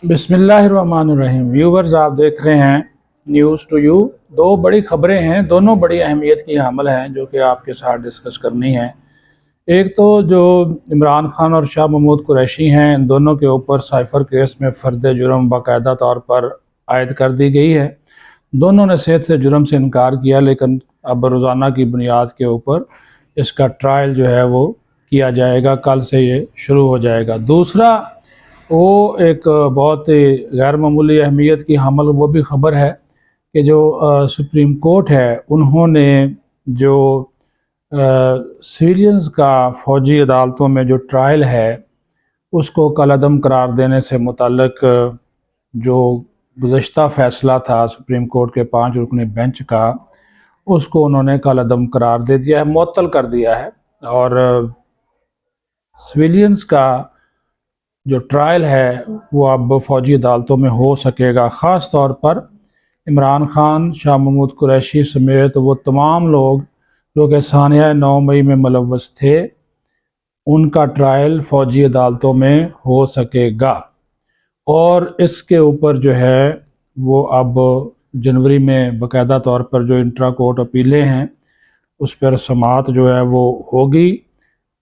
बिस्मिल्लाहिर्रहमानिर्रहीम। व्यूवर्स, आप देख रहे हैं न्यूज़ टू यू। दो बड़ी खबरें हैं, दोनों बड़ी अहमियत की हामिल हैं जो कि आपके साथ डिस्कस करनी है। एक तो जो इमरान खान और शाह महमूद कुरैशी हैं, इन दोनों के ऊपर साइफ़र केस में फ़र्द जुर्म बाकायदा तौर पर आयद कर दी गई है। दोनों ने सेहत से जुर्म से इनकार किया, लेकिन अब रोज़ाना की बुनियाद के ऊपर इसका ट्रायल जो है वो किया जाएगा। कल से ये शुरू हो जाएगा। दूसरा, वो एक बहुत ही गैर मामूली अहमियत की हामिल वो भी ख़बर है कि जो सुप्रीम कोर्ट है, उन्होंने जो सिविलियंस का फ़ौजी अदालतों में जो ट्रायल है उसको कलअदम करार देने से मुतल्लिक जो गुज़श्ता फ़ैसला था सुप्रीम कोर्ट के 5 रुकनी बेंच का, उसको उन्होंने कलअदम करार दे दिया है, मुअत्तल कर दिया है। और सिविलियंस का जो ट्रायल है वो अब फ़ौजी अदालतों में हो सकेगा। ख़ास तौर पर इमरान खान, शाह महमूद कुरैशी समेत वो तमाम लोग जो कि सानिया 9 मई में मुलव्वस थे, उनका ट्रायल फ़ौजी अदालतों में हो सकेगा। और इसके ऊपर जो है वो अब जनवरी में बाकायदा तौर पर जो इंट्रा कोर्ट अपीलें हैं उस पर समाअत जो है वो होगी।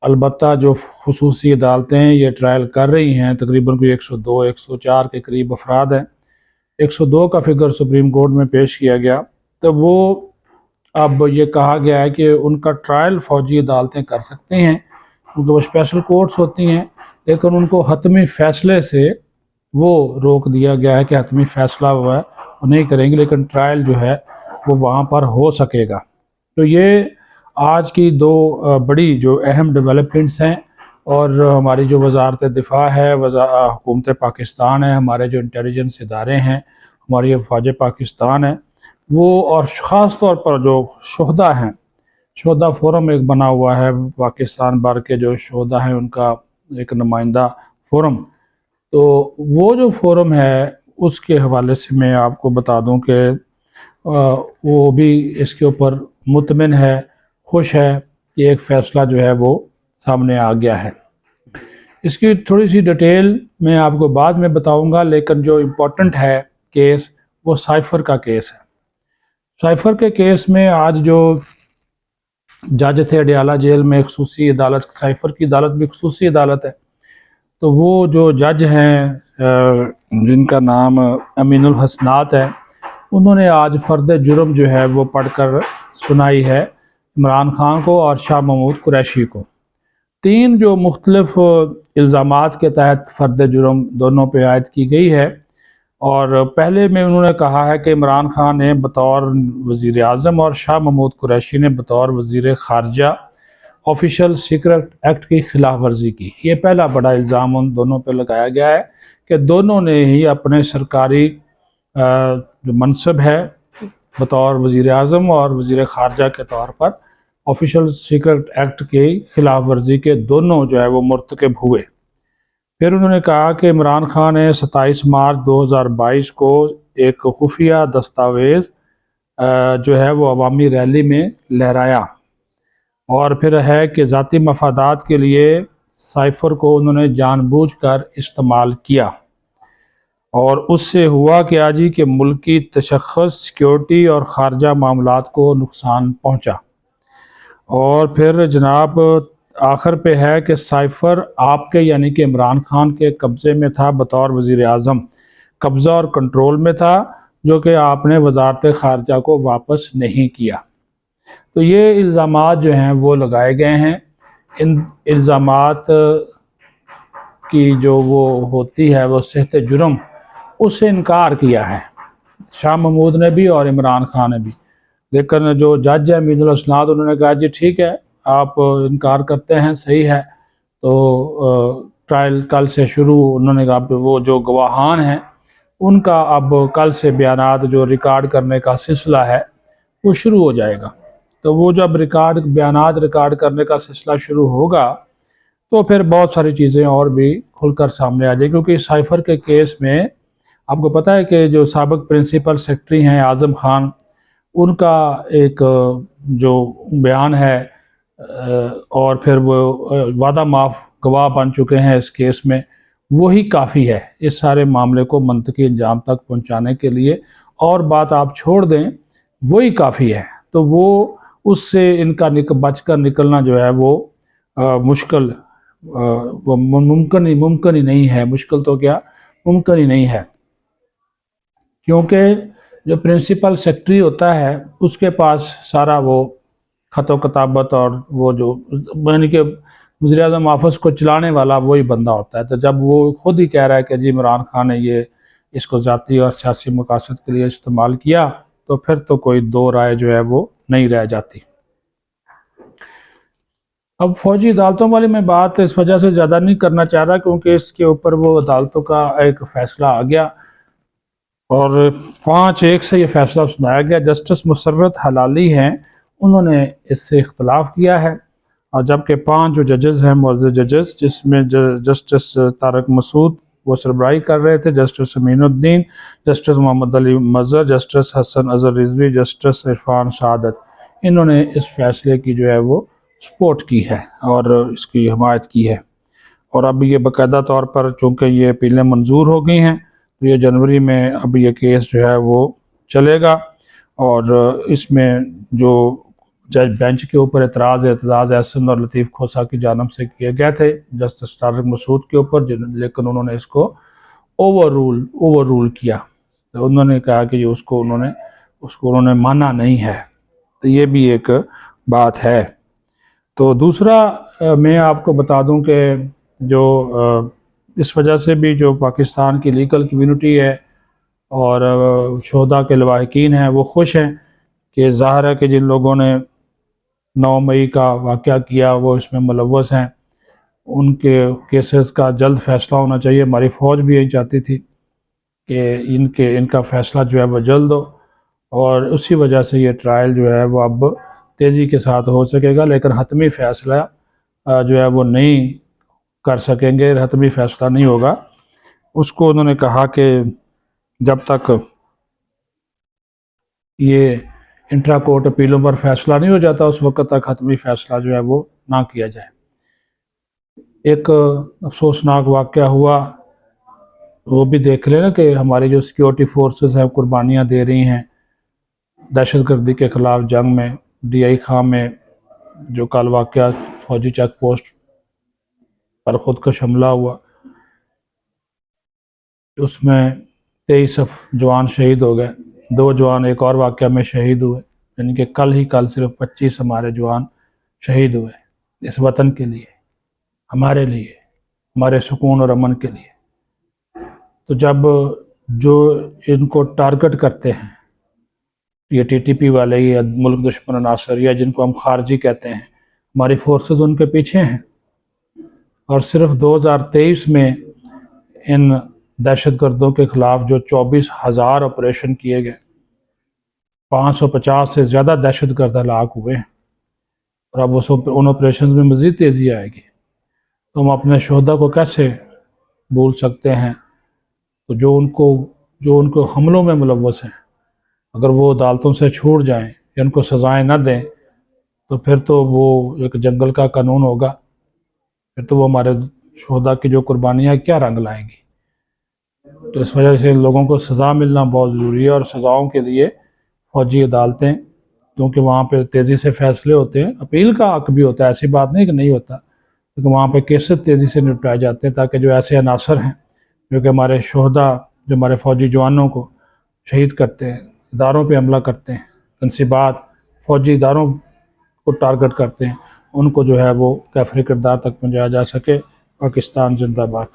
अलबत्ता जो खुसूसी अदालतें ये ट्रायल कर रही हैं, तकरीबन कोई 102 104 के करीब अफराद हैं। 102 का फिगर सुप्रीम कोर्ट में पेश किया गया, तो वो अब ये कहा गया है कि उनका ट्रायल फ़ौजी अदालतें कर सकती हैं क्योंकि वो स्पेशल कोर्ट्स होती हैं, लेकिन उनको हतमी फ़ैसले से वो रोक दिया गया है कि हतमी फ़ैसला हुआ है वो नहीं करेंगे, लेकिन ट्रायल जो है वो वहाँ पर हो सकेगा। तो ये आज की दो बड़ी जो अहम डेवलपमेंट्स हैं। और हमारी जो वजारत दिफा है, हुकूमत पाकिस्तान है, हमारे जो इंटेलिजेंस इदारे हैं, हमारी अफवाज पाकिस्तान है वो, और ख़ास तौर पर जो शुहदा हैं, शुहदा फोरम एक बना हुआ है, पाकिस्तान भर के जो शुहदा हैं उनका एक नुमाइंदा फोरम। तो वो जो फोरम है उसके हवाले से मैं आपको बता दूं कि वो भी इसके ऊपर मुतमिन है, खुश है कि एक फ़ैसला जो है वो सामने आ गया है। इसकी थोड़ी सी डिटेल मैं आपको बाद में बताऊंगा, लेकिन जो इम्पोर्टेंट है केस वो साइफ़र का केस है। साइफ़र के केस में आज जो जज थे अडियाला जेल में, खसूसी अदालत, साइफ़र की अदालत भी खसूसी अदालत है, तो वो जो जज हैं जिनका नाम अमीनुल हसनात है, उन्होंने आज फ़र्द जुर्म जो है वो पढ़कर सुनाई है इमरान खान को और शाह महमूद कुरैशी को। 3 जो मुख्तलिफ इल्ज़ामात के तहत फ़र्द जुर्म दोनों पे आयद की गई है। और पहले में उन्होंने कहा है कि इमरान खान ने बतौर वज़ीर आज़म और शाह महमूद कुरैशी ने बतौर वज़ीर ख़ारजा ऑफिशियल सीक्रेट एक्ट की खिलाफ वर्जी की। ये पहला बड़ा इल्ज़ाम उन दोनों पर लगाया गया है कि दोनों ने ही अपने सरकारी जो मनसब है बतौर वज़ीर आज़म और वज़ीर ख़ारजा के तौर पर ऑफिशियल सीक्रेट एक्ट की खिलाफ वर्जी के दोनों जो है वो मुर्तकब हुए। फिर उन्होंने कहा कि इमरान खान ने 27 मार्च 2022 को एक खुफिया दस्तावेज़ जो है वो अवामी रैली में लहराया, और फिर है कि ज़ाती मफादात के लिए साइफ़र को उन्होंने जानबूझकर इस्तेमाल किया। और उससे हुआ क्या जी कि मुल्की तशख़्ख़ुस, सिक्योरिटी और ख़ारजा मामलात को नुकसान पहुँचा। और फिर जनाब आखिर पे है कि साइफ़र आपके यानी कि इमरान खान के कब्ज़े में था बतौर वज़ीर आज़म, कब्ज़ा और कंट्रोल में था, जो कि आपने वज़ारत ख़ारजा को वापस नहीं किया। तो ये इल्ज़ामात जो हैं वो लगाए गए हैं। इन इल्ज़ामात की जो वो होती है वो सेहत जुर्म, उससे इनकार किया है शाह महमूद ने भी और इमरान खान ने भी। लेकिन जो जज है अमीनुल हसनात, उन्होंने कहा जी ठीक है, आप इनकार करते हैं, सही है, तो ट्रायल कल से शुरू। उन्होंने कहा वो जो गवाहान हैं उनका अब कल से बयानात जो रिकॉर्ड करने का सिलसिला है वो शुरू हो जाएगा। तो वो जब बयानात रिकॉर्ड करने का सिलसिला शुरू होगा तो फिर बहुत सारी चीज़ें और भी खुलकर सामने आ जाएगी, क्योंकि साइफ़र के केस में आपको पता है कि जो साबिक प्रिंसिपल सेक्रेटरी हैं आज़म खान, उनका एक जो बयान है और फिर वो वादा माफ़ गवाह बन चुके हैं इस केस में, وہی کافی ہے اس سارے معاملے کو منطقی انجام تک پہنچانے کے لیے، اور بات آپ چھوڑ دیں وہی کافی ہے۔ تو وہ اس سے ان کا بچ کر نکلنا جو ہے وہ مشکل، وہ ممکن ہی نہیں ہے، مشکل تو کیا ممکن ہی نہیں ہے، کیونکہ جو پرنسپل سیکرٹری ہوتا ہے اس کے پاس سارا وہ خط و کتابت اور وہ جو یعنی کہ وزیر اعظم آفس کو چلانے والا وہی بندہ ہوتا ہے۔ تو جب وہ خود ہی کہہ رہا ہے کہ جی عمران خان نے یہ اس کو ذاتی اور سیاسی مقاصد کے لیے استعمال کیا، تو پھر تو کوئی دو رائے جو ہے وہ نہیں رہ جاتی۔ اب فوجی عدالتوں والی میں بات اس وجہ سے زیادہ نہیں کرنا چاہ رہا کیونکہ اس کے اوپر وہ عدالتوں کا ایک فیصلہ آ گیا اور 5-1 سے یہ فیصلہ سنایا گیا۔ جسٹس مسرت حلالی ہیں، انہوں نے اس سے اختلاف کیا ہے، اور جبکہ 5 جو ججز ہیں معزز ججز، جس میں جسٹس طارق مسعود وہ سربراہی کر رہے تھے، جسٹس امین الدین، جسٹس محمد علی مظہر، جسٹس حسن اظہر رضوی، جسٹس عرفان سعادت، انہوں نے اس فیصلے کی جو ہے وہ سپورٹ کی ہے اور اس کی حمایت کی ہے۔ اور اب یہ باقاعدہ طور پر چونکہ یہ اپیلیں منظور ہو گئی ہیں تو یہ جنوری میں اب یہ کیس جو ہے وہ چلے گا، اور اس میں جو جج بینچ کے اوپر اعتراض احسن اور لطیف کھوسہ کی جانب سے کیے گئے تھے جسٹس طارق مسعود کے اوپر، لیکن انہوں نے اس کو اوور رول کیا، تو انہوں نے کہا کہ اس کو انہوں نے مانا نہیں ہے، تو یہ بھی ایک بات ہے۔ تو دوسرا میں آپ کو بتا دوں کہ جو اس وجہ سے بھی جو پاکستان کی لیگل کمیونٹی ہے اور شہداء کے لواحقین ہیں وہ خوش ہیں کہ ظاہر ہے کہ جن لوگوں نے 9 مئی کا واقعہ کیا وہ اس میں ملوث ہیں، ان کے کیسز کا جلد فیصلہ ہونا چاہیے۔ ہماری فوج بھی یہی چاہتی تھی کہ ان کا فیصلہ جو ہے وہ جلد ہو، اور اسی وجہ سے یہ ٹرائل جو ہے وہ اب تیزی کے ساتھ ہو سکے گا، لیکن حتمی فیصلہ جو ہے وہ نہیں کر سکیں گے، حتمی فیصلہ نہیں ہوگا۔ اس کو انہوں نے کہا کہ جب تک یہ انٹرا کورٹ اپیلوں پر فیصلہ نہیں ہو جاتا اس وقت تک حتمی فیصلہ جو ہے وہ نہ کیا جائے۔ ایک افسوسناک واقعہ ہوا، وہ بھی دیکھ لیں نا کہ ہماری جو سیکیورٹی فورسز ہیں قربانیاں دے رہی ہیں دہشت گردی کے خلاف جنگ میں۔ ڈی آئی خان میں جو کل واقعہ فوجی چیک پوسٹ پر خودکش حملہ ہوا، اس میں 23 جوان شہید ہو گئے، 2 جوان ایک اور واقعہ میں شہید ہوئے، یعنی کہ کل صرف 25 ہمارے جوان شہید ہوئے اس وطن کے لیے، ہمارے لیے، ہمارے سکون اور امن کے لیے۔ تو جب جو ان کو ٹارگٹ کرتے ہیں یہ ٹی ٹی پی والے یا ملک دشمن عناصر یا جن کو ہم خارجی کہتے ہیں، ہماری فورسز ان کے پیچھے ہیں، اور صرف 2023 میں ان دہشت گردوں کے خلاف جو 24,000 آپریشن کیے گئے، 550 سے زیادہ دہشت گرد ہلاک ہوئے ہیں، اور اب ان آپریشنز میں مزید تیزی آئے گی۔ تو ہم اپنے شہداء کو کیسے بھول سکتے ہیں؟ تو جو ان کو حملوں میں ملوث ہیں، اگر وہ عدالتوں سے چھوٹ جائیں یا ان کو سزائیں نہ دیں تو پھر تو وہ ایک جنگل کا قانون ہوگا، پھر تو وہ ہمارے شہداء کی جو قربانیاں کیا رنگ لائیں گی۔ تو اس وجہ سے لوگوں کو سزا ملنا بہت ضروری ہے، اور سزاؤں کے لیے فوجی عدالتیں، کیونکہ وہاں پہ تیزی سے فیصلے ہوتے ہیں، اپیل کا حق بھی ہوتا ہے، ایسی بات نہیں کہ نہیں ہوتا، لیکن وہاں پہ کیسز تیزی سے نپٹائے جاتے ہیں تاکہ جو ایسے عناصر ہیں جو کہ ہمارے شہداء، جو ہمارے فوجی جوانوں کو شہید کرتے ہیں، اداروں پہ حملہ کرتے ہیں، تنصیبات فوجی اداروں کو ٹارگٹ کرتے ہیں، ان کو جو ہے وہ کیفر کردار تک پہنچایا جا سکے۔ پاکستان زندہ باد۔